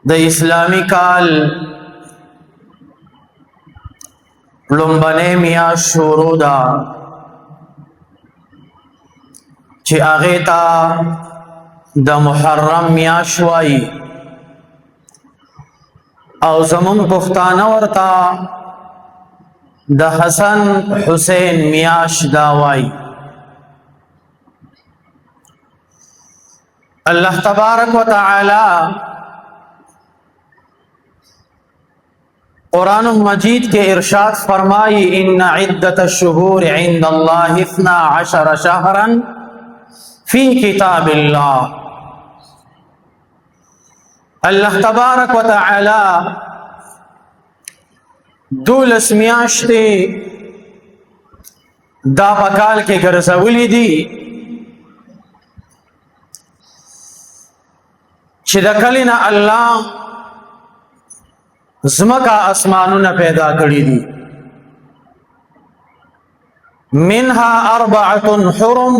د اسلامی کال لومبنه میاشت شروع ده چې هغه ته د محرم میاشت وایي او زمون پښتانه ورته د حسن حسین میاشت دا وایي. الله تبارک وتعالی قرآن مجید کے ارشاد فرمائی ان عدت الشہور عند اللہ 12 شہرا فی کتاب اللہ. اللہ تبارک و تعالی 12 میاشتې دا پکال کې ګرځولې دي چې د کلینا الله زمکا اسمانونه پیدا کړی دي. منها 4 حرم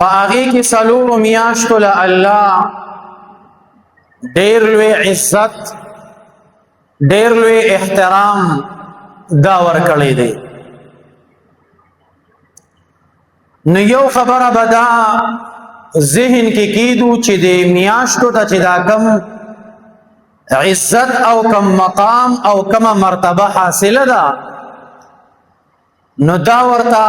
پاغي کې سلور میاشتو له الله ډېر لوی عزت ډېر لوی احترام دا ورکړی دی. نو یو خبره بدا ذهن کې کیدو چې د میاشتو ته چې دا کم عزت او کم مقام او کم مرتبه حاصله ده نو دا ورته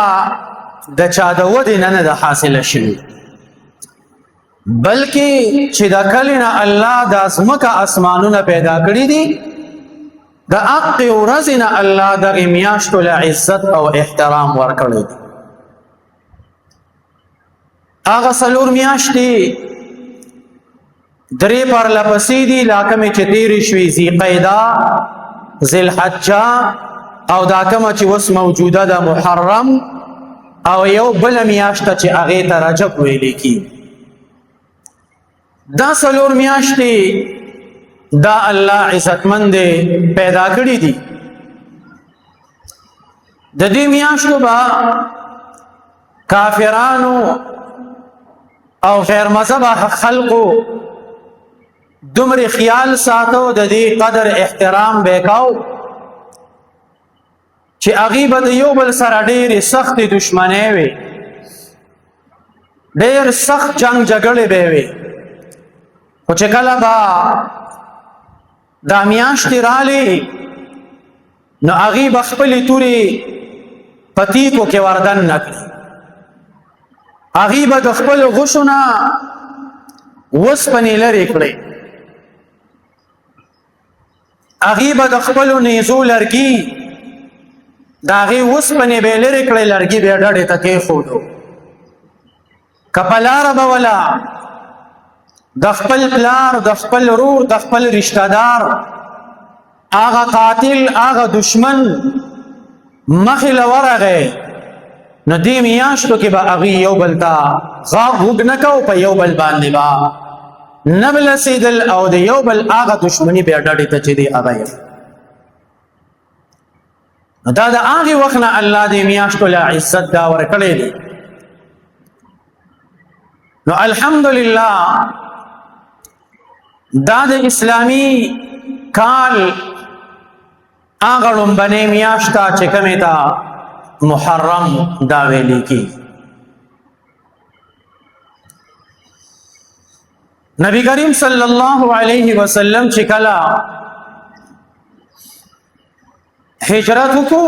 د چا د ودې نه ده حاصله شوي بلکې چې د کلینه الله د ځمکه اسمانونه پیدا کړي دي د حق ورځې نه الله دغې میاشتو له عزت او احترام ورکړی دی. هغه څلور میاشتې درې پرلپسې دي لکه چې تېرې شوې ذیقعده ذوالحجه او دا کومه چې اوس موجوده ده محرم او یو بله میاشته چې هغې ته رجب ویلی کېږي. دا څلور میاشتې دا الله عزتمند پیدا کړي دي. د دې میاشتو به کافرانو او غیر مذهبه خلقو دومره خیال ساتو د دې قدر احترام وکاو چې هغې به د یو بل سره ډېرې سختې دشمنۍ وي ډېر سخت جنګ جګړې به وي خو چې کله به دا میاشتې رالې نو هغې به خپلې تورې په تیکو کې وردن نه کړي هغې به د خپلو غشو نه وسپنې لرې کړي هغې به د خپلو نیزو لرګي د هغې وسپنې به یې لرې کړی لرګي به یې ډډې ته کېښودو که په لاره به وله د خپل پلار د خپل ورور د خپل رشته دار هغه قاتل هغه دشمن مخې له ورغی نو دې میاشتو کې به هغې یو بل ته غوږ نه کو په یو بل باندې به نه به لسېدل او د یو بل هغه دشمني به یې ډډې ته چې دی هغه یې نو دا د هغې وخت نه الله دې میاشتو له عزت دا ورکړی دی. نو الحمدلله دا د اسلامی کال هغه لومبنۍ میاشت ته چې کومې ته محرم دا ویلې کېږي. نبی کریم صلی الله علیه وسلم چې کله هجرت وکړو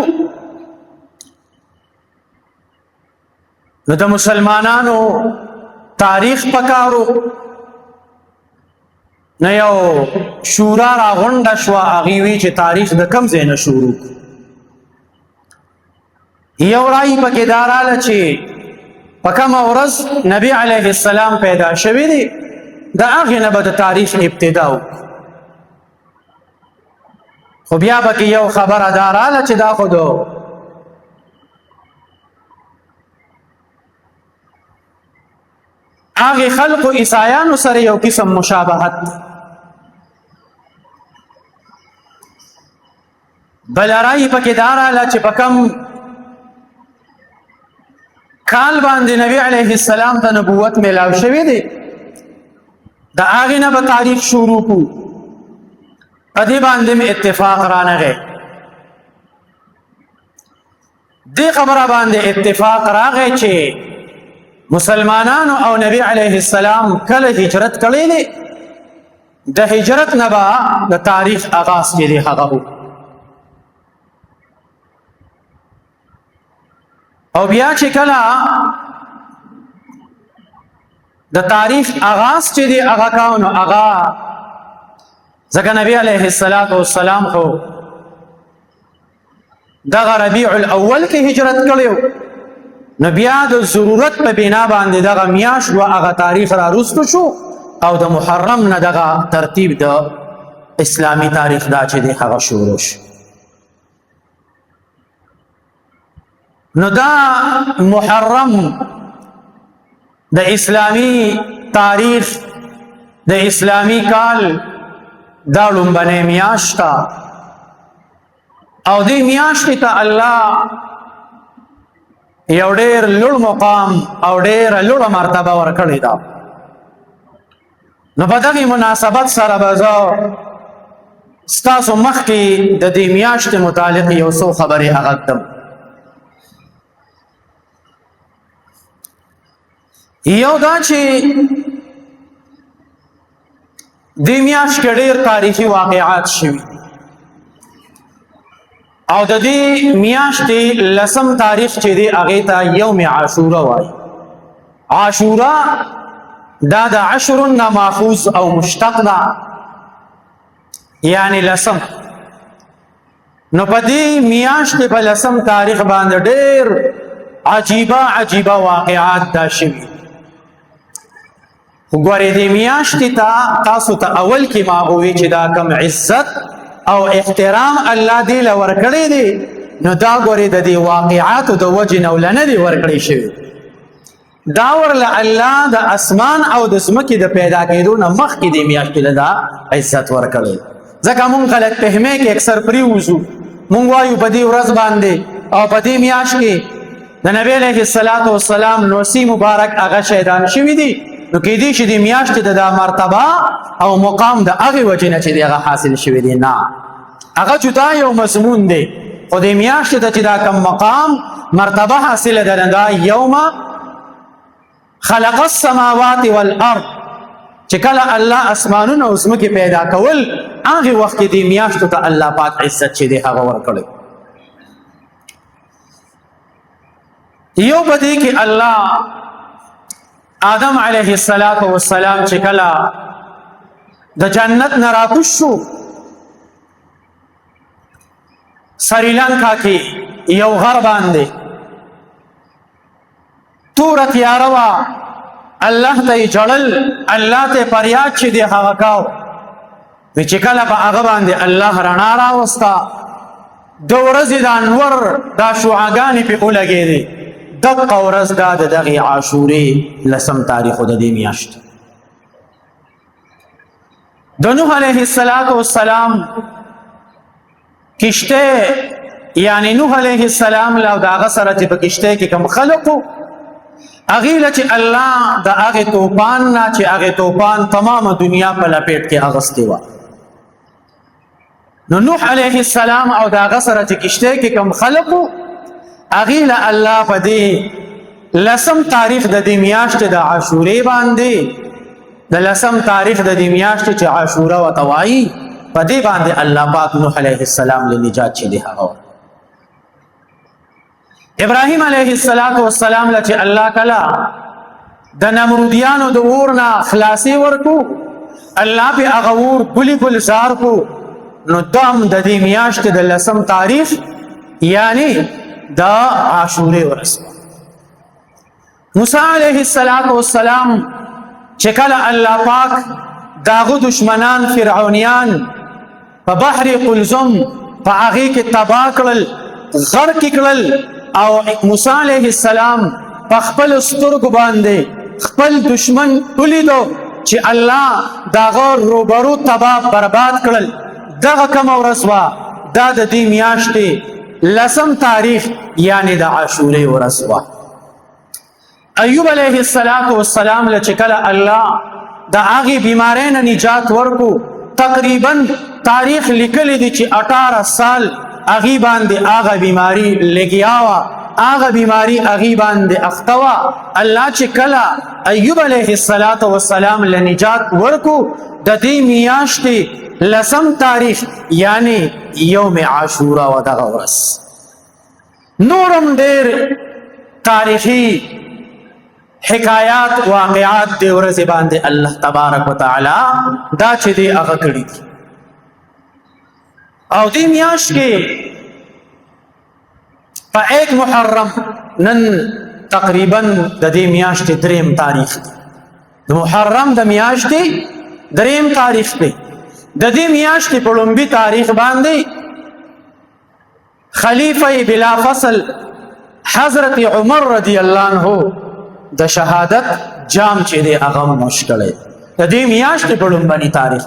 نو د مسلمانانو تاریخ پکارو نه یو شورا راغونډه شوه هغې وی چې تاریخ د کوم ځای نه شروع یو رایي پکې دا راله چې په کومه ورځ نبي علیه السلام پیدا شوي دی د هغې نه به د تاریخ ابتدا وکړو خو بیا پکې یو خبره دا راله چې دا خو د هغې خلقو عیسایانو سره یو قسم مشابهت بله رایي پکې دا راله چې په کوم کال باندې نبی علیه السلام ته نبوت میلاو شوی دی د هغې نه به تاریخ شروع کړو. په دې باندې مې اتفاق رانغی. دې خبره باندې اتفاق راغی چې مسلمانانو او نبی علیه السلام کله هجرت کړی دی، د هجرت نه به د تاریخ آغاز چې دی هغه و. او بیا چې کله د تاریخ آغاز چې دی هغه کاو نو هغه ځکه نبی علیه السلام خو دغه ربیع الاول کې هجرت کړی، نو بیا د ضرورت په بنا باندې دغه میاشت و هغه تاریخ را رسټو شو او د محرم نه دغه ترتیب د اسلامی تاریخ دا چې دی هغه شروع شو. نو دا محرم د اسلامی تاریخ د اسلامی کال دا لومبنۍ میاشت ده او دې میاشتې ته الله یو ډېر لوړ مقام او ډېره لوړه مرتبه ورکړې ده. نو په دغې مناسبت سره به زه ستاسو مخکې د دې میاشتې متعلق یو څو خبرې هغه کړم. یو دا چې دې میاشت کې ډېر تاریخي واقعات شوي او د دې میاشتې لسم تاریخ چې دی هغې ته یوم عاشوره وایي. عاشوره دا د عشر نه ماخوذ او مشتق ده، یعنی لسم. نو په دې میاشتې په لسم تاریخ باندې ډېر عجیبه واقعات دا شوي. وګورئ دې میاشتې ته تاسو ته اول کې ما ووی چې دا کم عزت او احترام الله دې له ورکړی دی، نو دا ګورئ د دې واقعاتو د وجې نه ولنه دي ورکړی شوي. دا ورله الله د اسمان او د ځمکې د پیدا کېدو نه مخکې دې میاشتې له دا عزت ورکړی. ځکه مونږ غلط فهمۍ کې اکثر پرېوځو، مونږ وایو په دې ورځ باندې او په دې میاشت کې د نبی علیه السلام نوسي مبارک هغه شهیدان شوي دي، نو کېدی شي د میاشتې د دا مرتبه او مقام د هغې وجې نه چې د هغه حاصل شوي دي. نه، هغه جدا یو مضمون دی، خو د میاشتې ته چې دا کم مقام مرتبه حاصله ده نه دا یوم خلق السماوات والارض چې کله الله اسمانونه او ځمکې پیدا کول هغې وخت کې دې میاشتو ته الله پاک عزت چې دی هغه ورکړی. یو په دې کې الله آدم علیه السلام چې کله د جنت نه راکوز شو، سریلانکا کې یو غر باندې توره تیاره وه، الله ته یې ژړل، الله ته یې فریاد چې دی هغه کاو. نو چې کله په هغه باندې الله رڼا راوسته، د ورځې د انور دا شعاګانې پې ولګېدې. دغه ورځ دا د دغې عاشورې لسم تاریخ د دې میاشت. د نوح علیه السلام کشته، یعنی نوح علیه السلام له د هغه سره چې په کشته کې کوم خلق و هغې له چې الله د هغې طوفان نه چې هغې طوفان تمامه دنیا په لپیټ کې اغوستې وه، نو نوح علیه السلام او د هغه سره چې کشته کې کوم خلق و هغې له الله په دې لسم تاریخ د دې میاشتې د عاشورې باندې، د لسم تاریخ د دې میاشتې چې عاشوره ورته وایي، په دې باندې الله پاک نوح علیه السلام له نجات چې دی هغه. ابراهیم علیه السلام له چې الله کله د نمرودیانو د اور نه خلاصې ورکو، الله پې هغه اور ګلزار کو، نو دام د دې میاشتې د لسم تاریخ یعنی دا عاشورې ورځ. موسی علیه السلام چې کله الله پاک داغه دشمنان فرعونیان په بحر قلزم په هغې کې تباه کړل، غرق کړل، او موسی علیه السلام په خپلو سترګو باندې خپل دشمن ولیدو چې الله داغه روبرو تباه برباد کړل. دغه کومه ورځ وه، دا د دې میاشتې لسم تاریخ یعنی د عاشورې ورځ وه. ایوب علیه السلام له چې کله الله د هغې بیمارۍ نه نجات ورکو. تقریبا تاریخ لیکلی دی چې 18 سال هغې باندې هغه بیماري لګیا وه، هغه بیماري هغې باندې اخته وه. الله چې کله ایوب علیه السلام له نجات ورکو د دې میاشتې 10 تاریخ یعنی یوم عاشورا و دغه ورځ. نورم ډېر تاریخي حکایات واقعات دې ورځې باندې الله تبارک وتعالی دا چې دی هغه کړي دي. او دې میاشت کې په 1 محرم نن تقریبا د دې میاشتې 3 تاریخ دی. د محرم د میاشتې 3 تاریخ دی. د دې میاشتې په لومبي تاریخ باندې خلیفه بلا فصل حضرت عمر رضی الله عنه د شهادت جام چې دی هغه نوش کړی د دې میاشتې په لومبني تاریخ.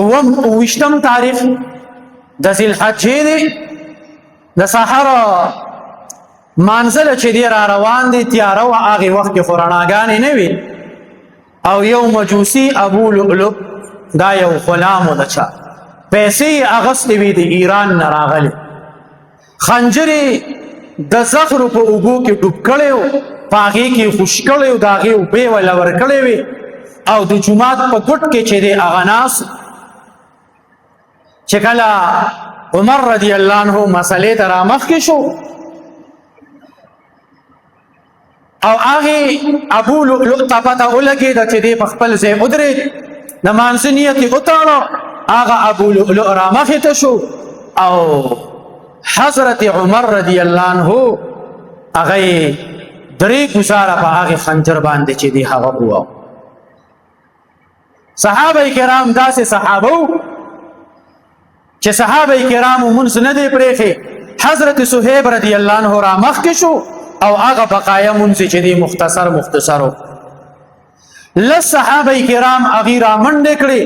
اوویشتم تاریخ د ذوالحجې دی. د سحر مانځله چې دی را روان دی تیاره وه، هغې وخت کې خو رڼاګانې نه وي، او یو مجوسي ابو لؤلؤ دا یو غلام و د چا پیسې یې اغوستې وي د ایران نه راغلې، خنجر یې د زخرو په اوبو کې ډوب کړی و، په هغې کې خوش کړی و، د هغې اوبې وله ورکړې وې، او د جومات په ګوټ کې چې دی هغه ناست. چې کله عمر رضی الله عنه مسئلې ته رامخکې شو او هغې ابو لؤلؤ ته پته ولګېده چې دی په خپل ځای ودرېد، د مانځه نیت یې وتاړه، هغه ابو لؤلؤ رامخې ته شو او حضرت عمر رضی الله عنه هغه یې 3 ګوزاره په هغې خنجر باندې چې دی هغه وواهه. صحابه کرام داسې صحابه وو چې صحابه کرامو مونځ نه دی پرېښی. حضرت صهیب رضی الله عنه رامخکې شو او هغه بقایا مونځ چې دی مختصر و. لس صحابه کرام هغې رامنډې کړې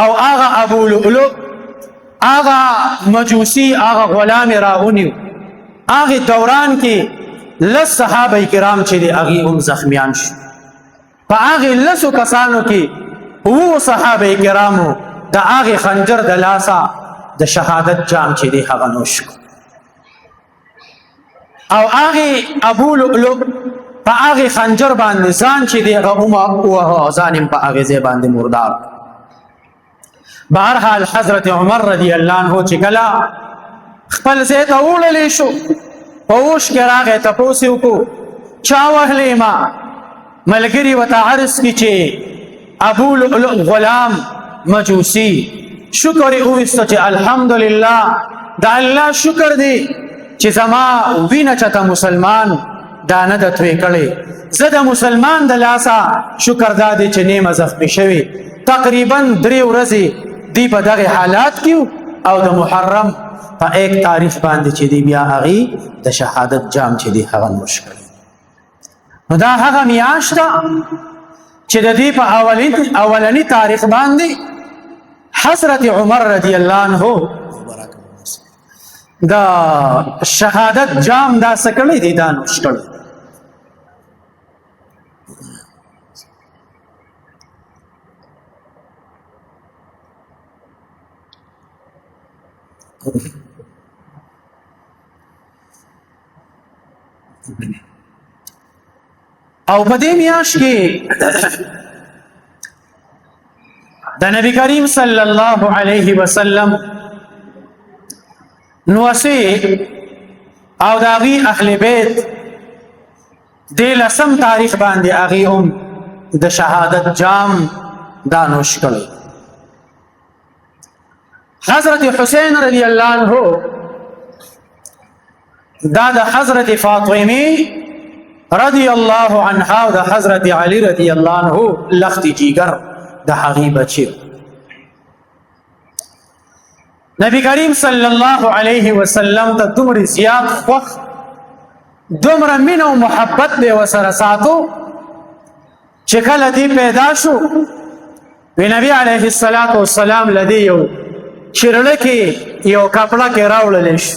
او هغه ابو لؤلؤ هغه مجوسي هغه غلام یې راونیو. هغې دوران کې 10 صحابه کرام چې دی هغې هم زخمیان شو. په هغې 10 کسانو کې 7 صحابه کرامو د هغې خنجر د لاسه د شهادت جام چې دی هغه نوش کړو او هغې ابو لؤلؤ په هغې خنجر باندې ځان چې دی هغه ووهه، ځان یې په هغې ځای باندې مردار. بهرحال حضرت عمر رضی الله عنه چې کله خپل ځای ته وړلی شو، په اوښ کې راغی، تپوس یې وکړو چا وهلی ما؟ ملګري ورته عرض کړي چې ابو لؤلؤ غلام مجوسی. شکر یې وویسته چې الحمدلله د الله شکر دی چې زما وینه چته مسلمان دا نه ده توی کړی، زه د مسلمان د لاسه شکر دا دی چې نیمه زخمي شوي. تقریبا 3 ورځې دی په دغې حالات کې او د محرم په 1 تاریخ باندې چې دی بیا هغې د شهادت جام چې دی هغه نوش کړی. نو دا هغه میاشت ده چې د دې په اولني تاریخ باندې حضرت عمر رضی الله عنه دا شهادت جام دا څه کړی دی دا نوش کړی. او په دې میاشت کې د نبی کریم صلی الله علیه وسلم نوسی او د هغې اهل بیت دې 10 تاریخ باندې هغې هم د شهادت جام دا نوش کړی. حضرت حسین رضی الله عنه دا د حضرت فاطمه رضی الله عنها او د حضرت علی رضی الله عنه لختی جیگر د هغې بچی. نبی کریم صلی الله علیه وسلم ته دومره زیات خوښ، دومره مینه او محبت به یې ورسره ساتو چې کله دې پیدا شو وی نبی علیه السلام له دې یو چیرړه کې یو کپړه کې راوړلی شو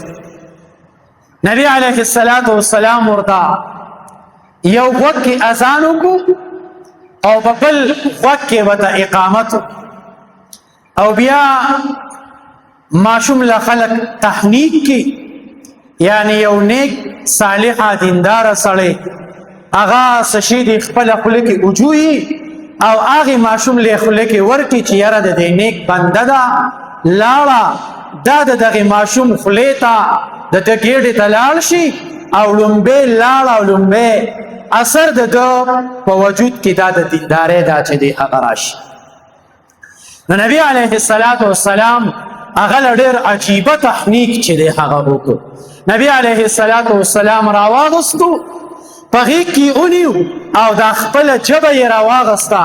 نبی علیه السلام ورته یو غوږ کې اذان وکړو او په بل غوږ کې ورته اقامت او بیا ماشوم له خلق تحنیک کی یعنی یو نیک صالح دیندار سړی هغه سشي د خپل خوله کې وجوهي او هغه ماشوم له خوله کې ورکی چې یاره د نیک بنده ده لاړه دا دغه ماشوم خوله ته د ټکېډې ته لاړ شي او لومبې لاړه او لومبې اثر د ده په وجود کې دا د دیندارۍ دا چې دی هغه راشي. نو نبی علیه السلام هغه ډېر عجیبه تحنیک چې دی هغه وکړو. نبی علیه السلام راواغستو په غېږ کې ونیو او دا خپله ژبه یې راواغسته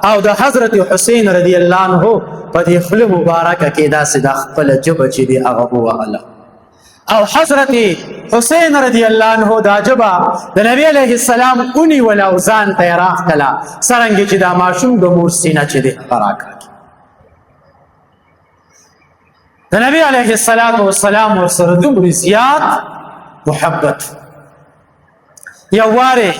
او د حضرت حسین رضی الله عنه په دې خوله مبارکه کې داسې د خپله ژبه چې دی هغه ووهله او حضرت حسین رضی الله عنه دا ژبه د نبی علیه السلام ونیوله او ځان ته یې راښکله څرنګه چې دا ماشوم د مور سینه چې دی هغه راکړه. د نبی علیه السلام ورسره دومره زیات محبت. یو وارې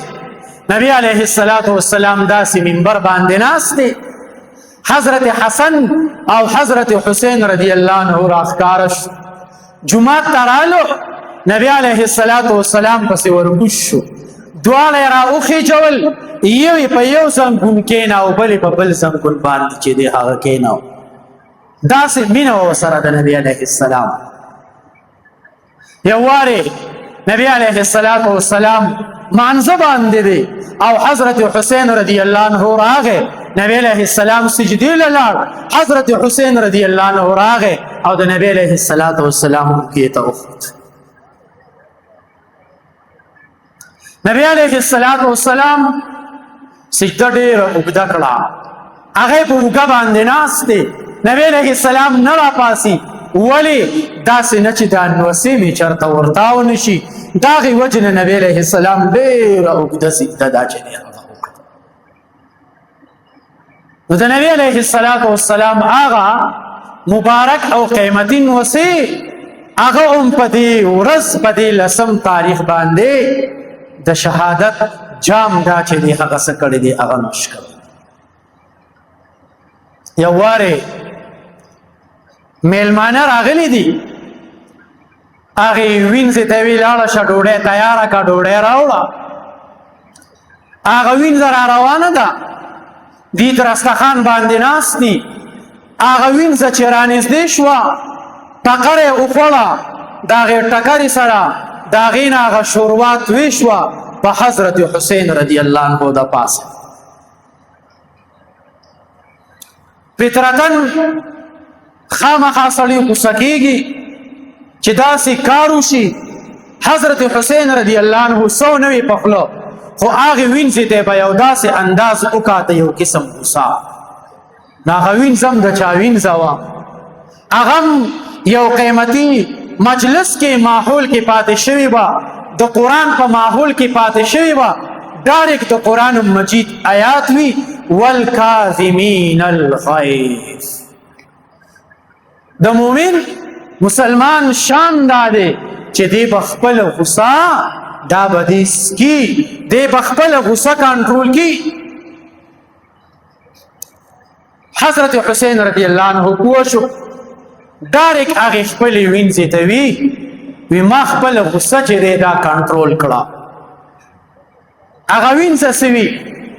نبی علیه السلام داسې منبر باندې ناست دی حضرت حسن او حضرت حسین رضی الله عنه راښکاره شو جومات ته رالو نبی علیه السلام پسې ورکوش شو دواړه یې راوخېجول یو یې په یو زنګون کېناو بل یې په بل زنګون باندې چې دی هغه کېناو داسې مینه وه ورسره د نبی علیه السلام. یو وارې نبی علیه السلام مانځه باندې دی او حضرت حسین رضی الله عنه راغی نبی علیه السلام سجدې له لاړ حضرت حسین رضی الله عنه راغی او د نبی علیه السلام کې ته وخوت. نبی علیه السلام سجده ډېره اوږده کړه هغه په اوږه باندې ناست دی نبی علیه السلام نه راپاسي ولې داسې نه چې دا نوسې مې چېرته ورتاو نه شي د هغې وجې نه نبی علیه السلام ډېره اوږده سجده دا چې دی هغه وکړه. نو د نبی علیه السلام هغه مبارک او قیمتي نوسې هغه هم په دې ورځ په دې 10 تاریخ باندې د شهادت جام دا چې دی هغه څه کړی دی هغه نوش کړی. یو وارې میلمانه راغلی دي هغې وینځې ته ویل لاړه شه ډوډۍ تیاره کړه ډوډۍ راوړه هغه وینځه را روانه ده دي دسترخوان باندې ناست دي هغه وینځه چې رانږدې شوه ټکر یې وخوړه د هغې ټکرې سره د هغې نه هغه شوروا توی شوه په حضرت حسین رضی الله عنه د پاسه. فطرتن خامخا سړی غوسه کېږي چې داسې کار وشي حضرت حسین رضی الله عنه څو نه وي په خوله خو هغې وینځې ته به یو داسې انداز وکاته یو قسم غوسه نو هغه وینځه هم د چا وینځه وه هغه هم یو قیمتي مجلس کې ماحول کې پاتې شوي وه د قرآن په ماحول کې پاتې شوي وه ډایرکټ د قرآن مجید آیات وي والکاظمین الغیظ. د مؤمن مسلمان شان دا دی چې دی به خپله غصه دا به دی سکي دی به خپله غصه کنټرول کي. حضرت حسین رضی الله عنه پوه شو ډایرکټ هغې خپلې وینځې ته وی ما خپله غصه چې دی دا کنټرول کړه هغه وینځه څه وي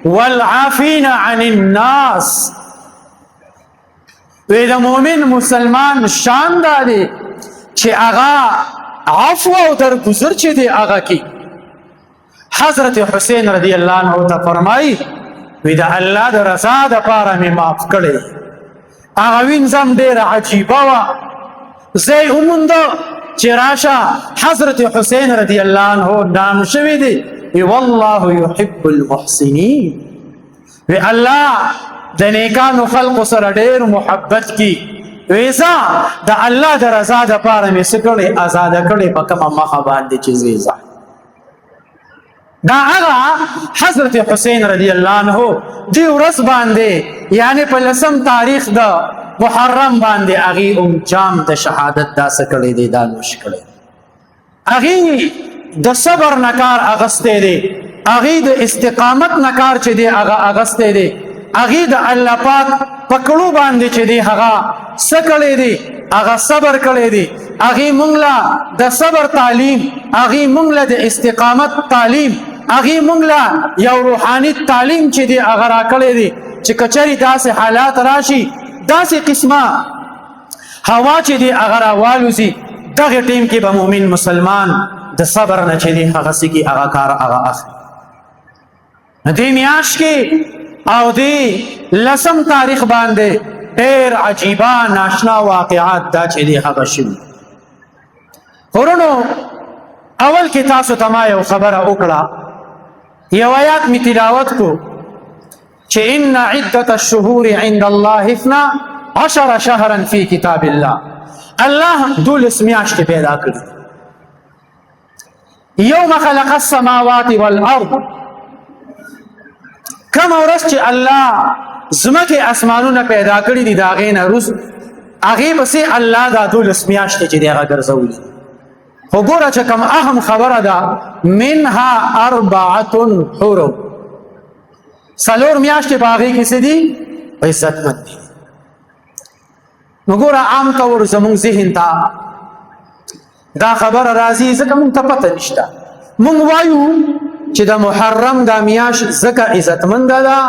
والعافین عن الناس وی د مؤمن مسلمان شان دا دی چې هغه عفو او درگذر چې دی هغه کی. حضرت حسین رضی الله عنه ته فرمایي وی د الله د رضا دپاره مې معاف کړی. هغه وینځم ډېره عجیبه وه زه یې ومونده چې راشه حضرت حسین رضی الله عنه نام شوی دی وی والله يحب المحسنین وی الله د نیکانو خلقو سره ډېر محبت کی وی زه د الله د رضا دپاره مې څه کړی ازاده کړی په کومه مخه باندې چې زه ځه. دا هغه حضرت حسین رضی الله عنه دې ورځ باندې یعنی په 10 تاریخ د محرم باندې هغې جام د شهادت دا څه کړی دی دا نوش کړی. هغې د صبر نه کار اغستی دی، هغې د استقامت نه کار چې دی هغه اغستی دی، هغې د الله پاک په کړو باندې چې دی هغه څه کړی دی، هغه صبر کړی دی. هغې موږ له د صبر تعلیم، هغې موږ له د استقامت تعلیم، هغې موږ له یو روحاني تعلیم چې دی هغه راکړی دی چې که چېرې داسې حالات راشي، داسې قسمه هوا چې دی هغه راوالوځي، دغه ټیم کې به مؤمن مسلمان د صبر نه چې دی هغه څه کې هغه کار هغه اخلي. دې میاشت کې او دې 10 تاریخ باندې ډېر عجیبه ناشنا واقعات دا چې دی هغه شوي. ورونو اول کې تاسو ته ما یو خبره وکړه، یو آیات می تلاوت کو چې ان عدة الشهور عند الله 12 شهرا فی کتاب الله. الله 12 میاشتې پیدا کړي. یوم خلق السماوات والارض، کوم ورځ چې الله ځمکې اسمانونه پیدا کړي دي د هغې نه وروسته هغې پسې الله دا 12 میاشتې چې دی هغه ګرځولي. خو ګوره چې کوم اهم خبره ده، منها 4 حرم، 4 میاشتې په هغې کې څه دي؟ عزتمند دي. نو ګوره عام طور زموږ ذهن ته دا خبره راځي ځکه موږ ته پته نشته. موږ وایو چې د محرم دا میاشت ځکه عزتمنده ده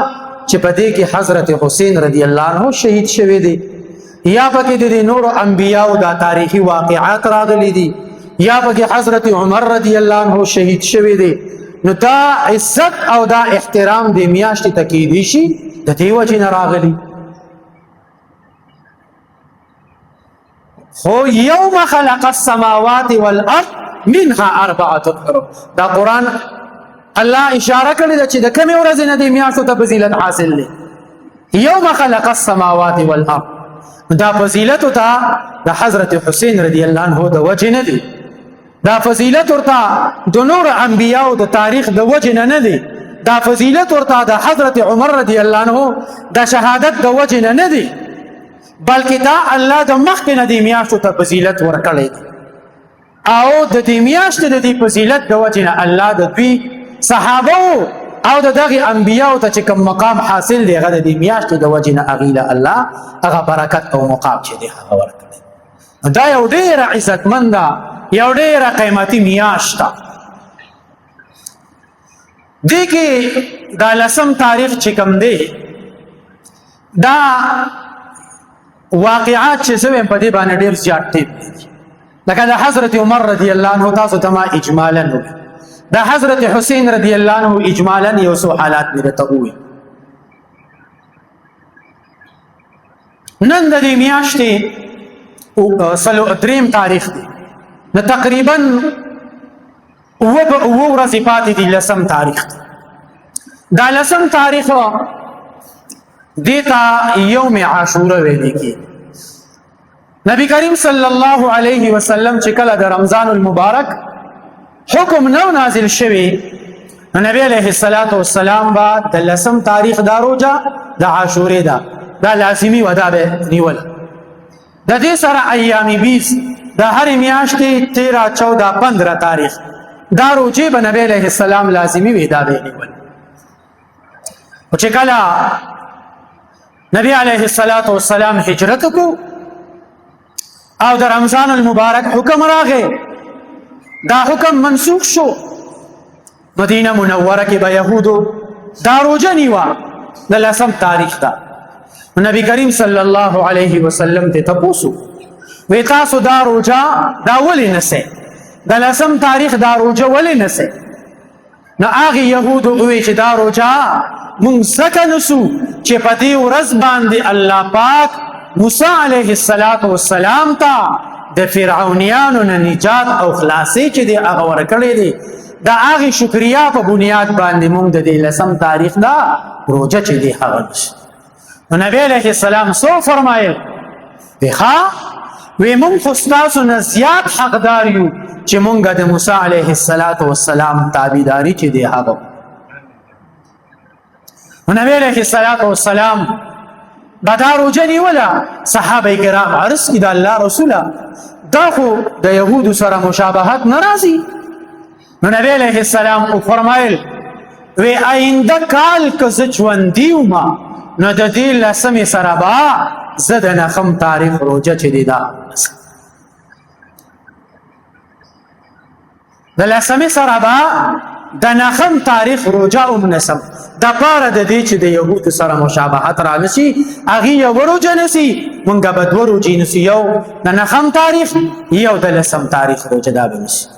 چې په دې کې حضرت حسین رضی الله عنه شهید شوی دی، یا پکې د نورو انبیاو دا تاریخي واقعات راغلي دي، یا پکې حضرت عمر رضی الله عنه شهید شوی دی. نو دا عزت او دا احترام د میاشتې ته کیدی شي د دې وجې نه راغلي. خو یوم خلق السماوات والارض منها 4 حرم، دا قرآن الله اشاره کړې ده چې د کومې ورځې نه دې میاشتو ته فضیلت حاصل دی. یوم خلق السماوات والارض، دا فضیلت ته د حضرت حسین رضی الله عنه د وجې نه دی، دا فضیلت ورته د نور انبیاو د تاریخ د وجې نه دی، دا فضیلت ورته د حضرت عمر رضی الله عنه د شهادت د وجې نه دی، بلکې دا الله د مخکې نه دې میاشتو ته فضیلت ورکړی دی. او د دې میاشتې د دې فضیلت د وجې نه الله د دوی صحابه او د دغه انبیاو ته چې کوم مقام حاصل دی هغه د دې میاشتې د وجې نه هغې له الله هغه برکت او مقام چې دی هغه ورکړی. دا یو ډېره عزتمنده، یو ډېره قیمتي میاشت ده. دې کې دا 10 تاریخ چې کوم دی دا واقعات چې زه په دې باندې ډېر زیات ټیپ دي، لکه د حضرت عمر رضی الله عنه تاسو ته ما اجمالا وکړه، د حضرت حسین رضی الله عنه اجمالا یو څو حالات مې درته وویل. نن د دې میاشتې 3 تاریخ دی، نو تقریبا 9 ورځې پاتې دي 10 تاریخ دی. دا 10 تاریخ دیتا یوم عاشوره ویلې کېږي. نبی کریم صلی الله علیه وسلم چې کله د رمضان المبارک حکم نو نازل شوی، نبی علیه السلام با د 10 تاریخ دا روزه د عاشورې دا لازمي و دا به نیول. د دې سره ایام 20 د هرې میاشتې 13 14 15 تاریخ دا روزې به نبی علیه السلام لازمي وي دا به نیول. او چې کله نبی علیه السلام هجرت کو او د رمضان المبارک حکم راغی، دا حکم منسوخ شو. مدینه منوره کې به یهودو دا روزه نیوه د 10 تاریخ ده. نبی کریم صلی الله علیه وسلم ته تپوسو وی تاسو دا روزه دا ولې نسئ، د 10 تاریخ دا روزه ولې نسئ؟ نو هغې یهودو ووی چې دا روزه مونږ ځکه نسو چې په دې ورځ باندې الله پاک موسی علیه السلام ته د فرعونیانو نه نجات او خلاصي چې دی هغه ورکړی دی، د هغې شکریا په بنیاد باندې موږ د دې 10 تاریخ دا روزه چې دی هغه نشو. نو نبی علیه السلام څه فرمایل؟ وی موږ خو ستاسو نه زیات حقدار یو چې موږ د موسی علیه السلام تابعداري چې دی هغه. نو نبی علیه السلام به دا روزه نیوله. صحابه کرام عرض کړي د الله رسوله دا خو د یهودو سره مشابهت نه راځي. نو نبی علیه السلام فرمایل وی آینده کال که زه ژوندي ومه نو د دې لسمې سره به زه د نخم تاریخ روژه چې دی دا د لسمې سره به د نخم تاریخ روژه هم نسم دپاره د دې چې د یهودو سره مشابهت را نشي هغې یوه روژه نسي مونږ به دوه روژې نسو یو د نخم تاریخ یو د لسم تاریخ روژه دا به نسي.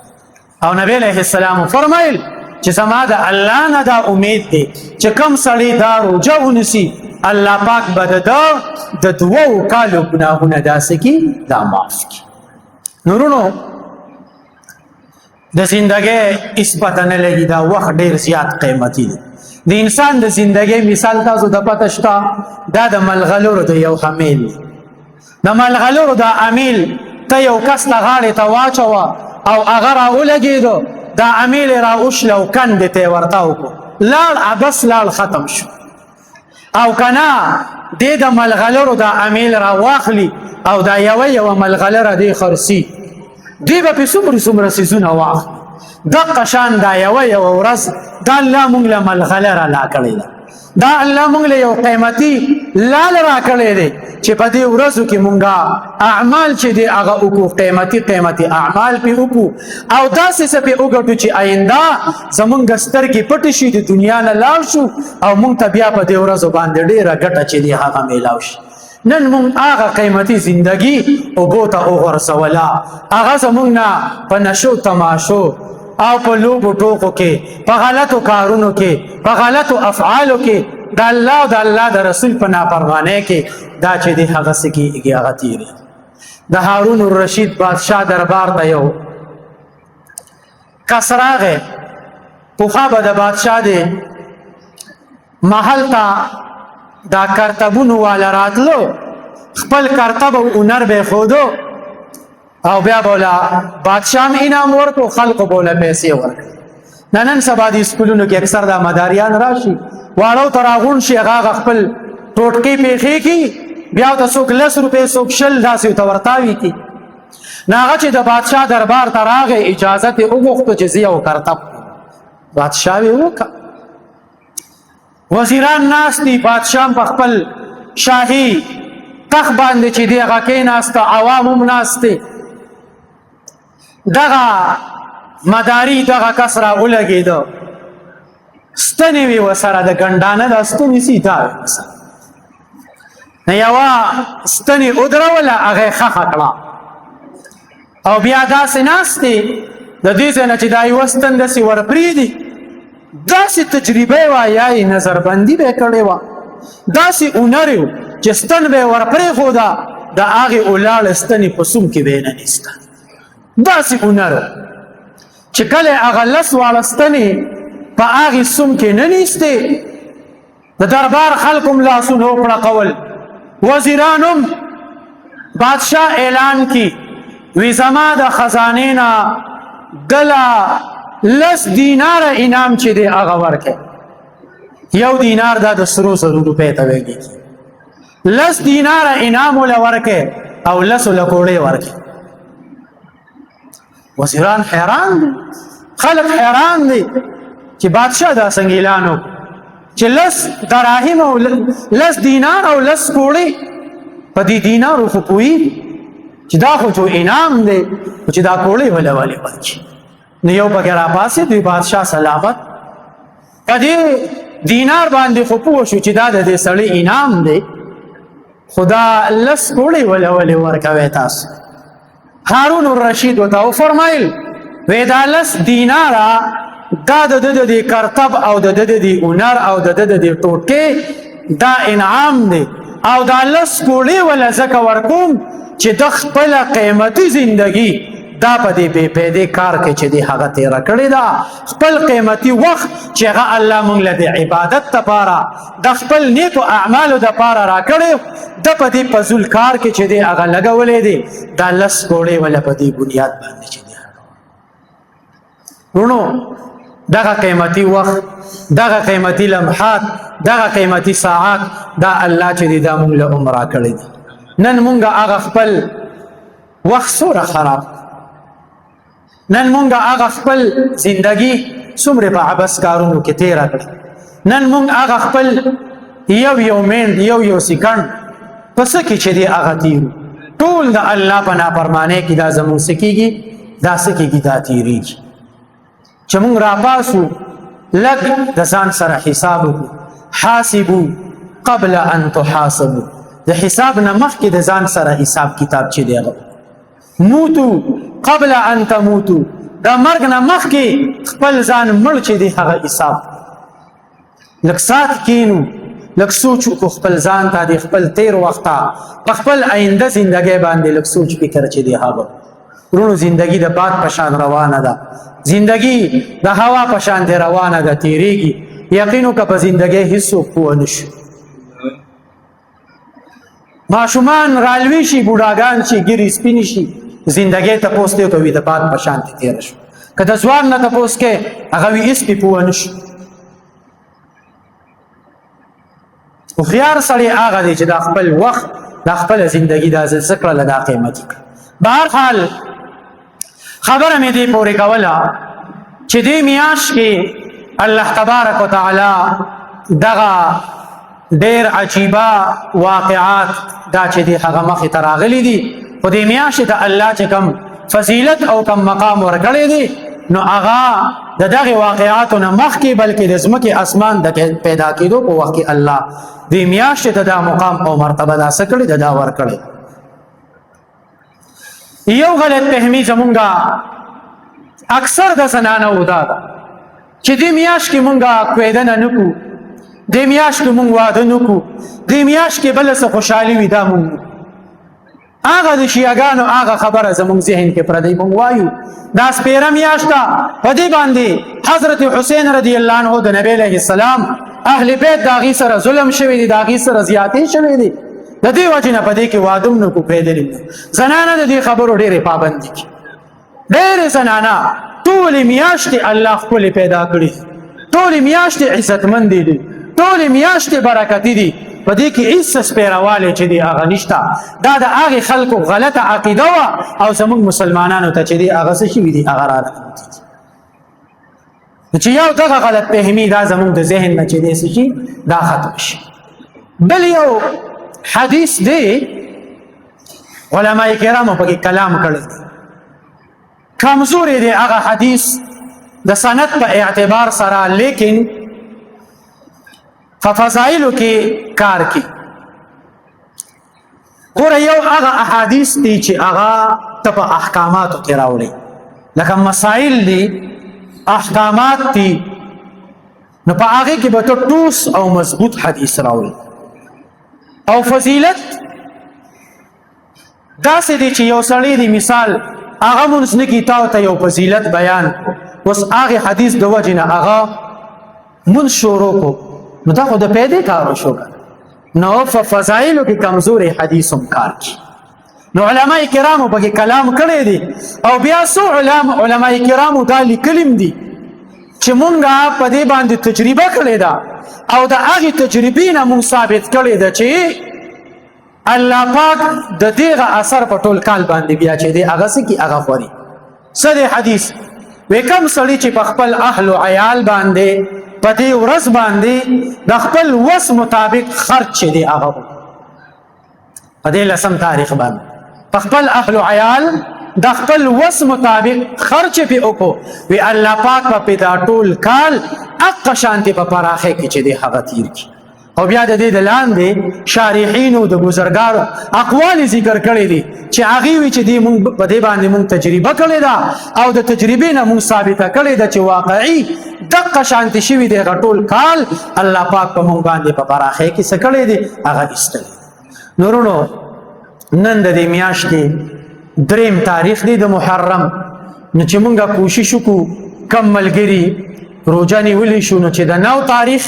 او نبی علیه السلام فرمایل چې زما د الله نه دا امید دی چې کم سړی دا روژه ونیسي الله پاک به د دوو کالو ګناهونه داسې کي دا معاف کړي. نورونو د زندګۍ هېڅ پته نه لګي دا وخت ډېر زیات قیمتي دی. د انسان د زندګۍ مثال تاسو د پته شته دا د ملغلرو د یو امیل دی. د ملغلرو دا امیل ته یو کس ته غاړې ته واچوه او هغه راولګېدو دا امیل یې راوشله او کندې ته یې ورته وکړو لاړ بس لاړ ختم شو. او که نه دې د ملغلرو دا امیل راواخلي او دا یوه ملغلره دې خرڅي دوی به پې څومره څیزونه واخلي. دقه شان دا یوه ورځ دا الله مونږ له ملغلره لا کړې ده دا الله مونږ له یو قیمتي لال را کړی دی چې په دې ورځو کې مونږه اعمال چې دی هغه وکړو قیمتي اعمال پې وکړو او داسې څه پې وګټو چې آینده زمونږ سترګې پټې شي د دنیا نه لاړ شو او مونږ ته بیا په دې ورځو باندې ډېره ګټه چې دی هغه میلاو شي. نن مونږ هغه قیمتي زندګي اوبو ته وغورځوله هغه زمونږ نه په نشو تماشو او په لوبو ټوکو کې په غلطو کارونو کې په غلطو افعالو کې د الله او د الله د رسول په نافرمانۍ کې دا چې دی هغه څه کېږي هغه تېرېږي. د هارون الرشید بادشاه دربار ته یو کس راغی پخوا به د بادشاه د محل ته دا کرتبونو والا راتلو خپل کرتب او هنر به ښودو او بیا بولا بادشاہ هم انعام ورکو خلقو بولا پیسې ورکړي. نن سبا د سکولونو کې اکثر دا مداریان راشي واړو ته راغونډ شي هغه خپل ټوټکې پیښې کي بیا ورته څوک 10 روپۍ څوک 20 داسې ورته ورتاوي کي. نو هغه چې د بادشاه دربار ته راغی اجازت یې وغوښتو چې زه یو کرتب بادشاه یې وکړه. وزیران ناست دي بادشاه په خپل شاهي تخت باندې چې دی هغه کېناسته عوام هم ناست دي. دغه مداري دغه کس راولګېده ستنې وې ورسره د ګنډانه د ستنې سیده وې ورسره نو یوه ستنې ودروله هغه یې ښخه کړه او بیا داسې ناست دی د دې ځای نه چې دا یوه ستن داسې ورپرېږدي داسې تجربه یې وه یا یې نظربندي به یې کړې وه داسې هنر یې چې ستن به یې ورپرېښوده د هغې ولاړې ستنې په سوم کې به یې ننیسته داسې هنر چې کله هغه 10 واړه ستنې په هغې سوم کې ننیستې د دربار خلکو هم لاسونه وپړقول وزیران هم بادشاه اعلان کی وی زما د خزانې نه دله 10 دیناره انعام چې دی هغه ورکړئ. 1 دینار دا د سرو زرو روپۍ ته ویل کېږي 10 دیناره انعام وله ورکړئ او 10 لکوړې ورکړئ. وزیران حیران دي خلق حیران دي چې بادشاه دا څنګه اعلان وکړو چې 10 دراهم او 10 دینار او 10 کوړې په دې دینارو خو پوهېږي چې دا خو جو انعام دی چې دا کوړې وله ولې ورکړي. نو یو پکې راپاسې دوی بادشاه سلامت په دې دینار باندې خو پوه شو چې دا د دې سړي انعام دی خو دا 10 کوړې ولې ورکوئ تاسو. هارون الرشید ورته وفرمایل وی دا 10 دیناره دا د دې کرتب او د دې هنر او د دې ټوټکې دا انعام دی او دا 10 کوړې وله ځکه ورکوم چې د خپله قیمتي زندګي دا په دې بې پیدې کار کې چې دی هغه تېره کړې ده خپل قیمتي وخت چې هغه الله مونږ له د عبادت دپاره د خپل نیکو اعمالو دپاره راکړی د په دې فضول کار کې چې دی هغه لګولی دی دا 10 کوړې وله په دې بنیاد باندې چې دی ورونو دغه قیمتي وخت دغه قیمتي لمحات دغه قیمتي ساعات دا الله چې دی دا مونږ له هم راکړی دی. نن مونږ هغه خپل وخت سوره خراب. نن مونږ هغه خپل زندگی څومره په عبث کارونو کې تیره کړه. نن مونږ هغه خپل یو منټ یو سکند په څه کې چې دی هغه تیرو. ټول د الله په نافرمانۍ کې دا زمونږ څه کېږي، دا څه کېږي، دا تیریږي. چې مونږ راپاسو لږ د ځان سره حساب وکړو. حاسبو قبل ان تحاسبو، د حساب نه مخکې د ځان سره حساب کتاب چې دی هغه. موتو قبل ان تموتو، د مرګ نه مخکې خپل ځان مړ چې دی هغه حساب. لږ سات کینو، لږ سوچ وکړو خپل ځان ته، د خپل تیر وخت په خپل آینده زندګۍ باندې لږ سوچ فکر چې دی هغه. ورونو زندگی د باد په شان روانه ده، زندگی د هوا په شان دی روانه ده، تیریږي. یقینو که په زندګۍ هیڅوک پوه نه شي. ماشومان رالوي شي، بوډاګان شي، ګیرې سپینې شي، زندګۍ تپوس دی کوي د باد په شان تیره شو. که د ځوان نه تپوس کې هغه وي هېڅ پې پوه نه شي. هوښیار سړی هغه دی چې دا خپل وخت، دا خپله زندګي دا څه کړله، دا قیمتي کړه. بهرحال خبره مې دې پورې کوله چې دې میاشت کې الله تبارک وتعالی دغه ډېر عجیبه واقعات دا چې دې هغه مخې ته راغلي دي. خو دې میاشتې ته الله چې کوم فضیلت او کوم مقام ورکړی دی، نو هغه د دغې واقعاتو نه مخکې بلکې د ځمکې اسمان د پیدا کېدو په وخت کې الله دې میاشتې ته دا مقام او مرتبه دا څه کړې ده، دا ورکړی. یو غلط فهمي زمونږه اکثر د زنانو دا ده چې دې میاشت کې مونږه کویدنه نه کړو، دې میاشت کې مونږ واده نه کړو، دې میاشت کې بله څه خوشحالي وي دا مونږ. هغه د شیعګانو هغه خبره زمونږ ذهن کې پردی. مونږ وایو دا سپېره میاشت ده، په دې باندې حضرت حسین رضی الله عنه د نبی علیه السلام اهل بیت د هغې سره ظلم شوی دی، د هغې سره زیاتې شوی دی. د دې وجې نه په دې کې واده هم نه کړو، پرېږدلې نه. زنانه د دې خبرو ډېرې پابندي کړي. ډېرې زنانه ټولې میاشتې الله ښکلې پیدا کړي، ټولې میاشتې عزتمندې دي، ټولې میاشتې برکتي دي. په دې کې هېڅ سپېروالی چې دی هغه نشته. دا د هغې خلکو غلطه عقیده وه او زموږ مسلمانانو ته چې دی هغه څه شوي دي، هغه راننوتي دي. چې یو دغه غلط فهمي دا زموږ د ذهن نه چې دی څه شي، دا ختم شي. بل یو حدیث دی، علماء کرامو پکې کلام کړی، کمزورې دی هغه حدیث د سند په اعتبار سره، لیکن په فضایلو کې کار کوي. ګوره یو هغه احادیث دي چې هغه ته په احکاماتو کې راوړي، لکه مسائل دي، احکامات دي، نو په هغې کې به ته ټوس او مضبوط حدیث راوړي. او فضیلت داسې دی چې یو سړی دی مثال هغه مونځ نه کي، تا ته یو فضیلت بیان، اوس هغې حدیث د وجې نه هغه مونځ شروع کړو، نو دا خو د پیدې کار وشو که نو په فضایلو کې کمزورې حدیث هم کار کوي. نو علماء کرامو پکې کلام کړی دی، او بیا څو علماء کرامو دا لیکلیم دي چې مونږه په دې باندې تجربه کړې ده، او د هغې تجربې نه مونږ ثابت کړی ده چې الله پاک د دغه اثر په ټول کال باندې بیا چې دی هغه څه کي، هغه خوري. څه دی حدیث؟ وی کوم سړي چې په خپل اهل و عیال باندې په دې ورځ باندې د خپل وس مطابق خرج چې دی هغه په دې 10 تاریخ باندې په خپل اهل و عیال د خپل وس مطابق خرچ پې وکړو، وی الله پاک په دا ټول کال هغه شانتې په پراخۍ کې چې دی هغه تیر کړي. او بیا د دې د لاندې شارحینو د بزرګانو اقوال ذکر کړي دي چې هغې وي چې دې مونږ په دې باندې مونږ تجربه کړې ده، او د تجربې نه مونږ ثابته کړې ده چې واقعي دقه شانتې شوي دی هغه ټول کال الله پاک په مونږ باندې په پراخۍ کې څه کړی دی، هغه ایستلی. نورونو نن د دې میاشتې 3 تاریخ دی د محرم، نو چې مونږه کوشش وکړو کم ملګري روژه نیولی شو، نو چې د 9 تاریخ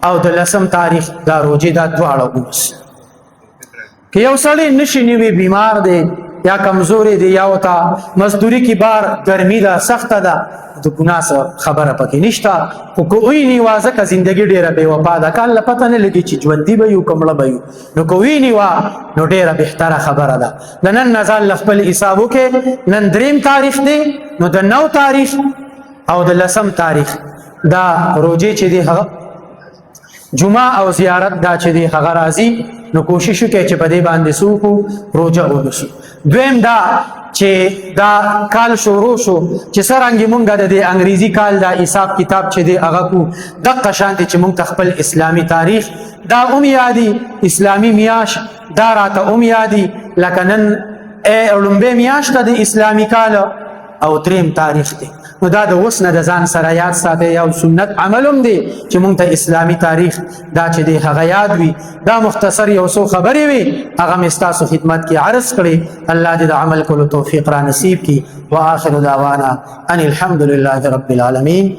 او د 10 تاریخ دا روژې دا دواړه اوس. که یو سړی نشي نیوی، بیمار دی، یا کمزوري دی یا وتا مزدوري کی بار ګرمي دا سخته ده د ګناه خبره پکې نشته خو کوی نیوا ځکه زندګي ډیره بې وفا ده کله پته نه لګي چې ژوندي به یو کمړه به یو نو کوی نیوا نو ډیره بهتره خبره ده د نن نه ځان خپل حساب وکړې نن دریم تاریخ دی نو د 9 تاریخ او د 10 تاریخ دا روزې چې دی هغه جمعه او زیارت دا چې دی هغه راځي نو کوشش وکړئ چې په دې باندې سوکو روزه ونیسو دویم دا چې دا کال شروع شو چې څرنګه مونږ د دې انګریزي کال دا حساب کتاب چې دی هغه کو دغه شانتي چې مونږ خپل اسلامي تاریخ دا یادي اسلامي میاش دا راته یادي لکه نن لومبه میاشت د اسلامي کال او دریم تاریخ دی نو دا د اوس نه د ځان سره یاد ساتي یو سنت عملوم دی چې مونږ ته اسلامي تاریخ دا چې دی هغه یاد وي دا مختصر یو څو خبرې وي هغه مې ستاسو خدمت کې عرض کړې الله دې د عمل کولو توفیق را نصیب کړي واخر دعوانا ان الحمد لله رب العالمین.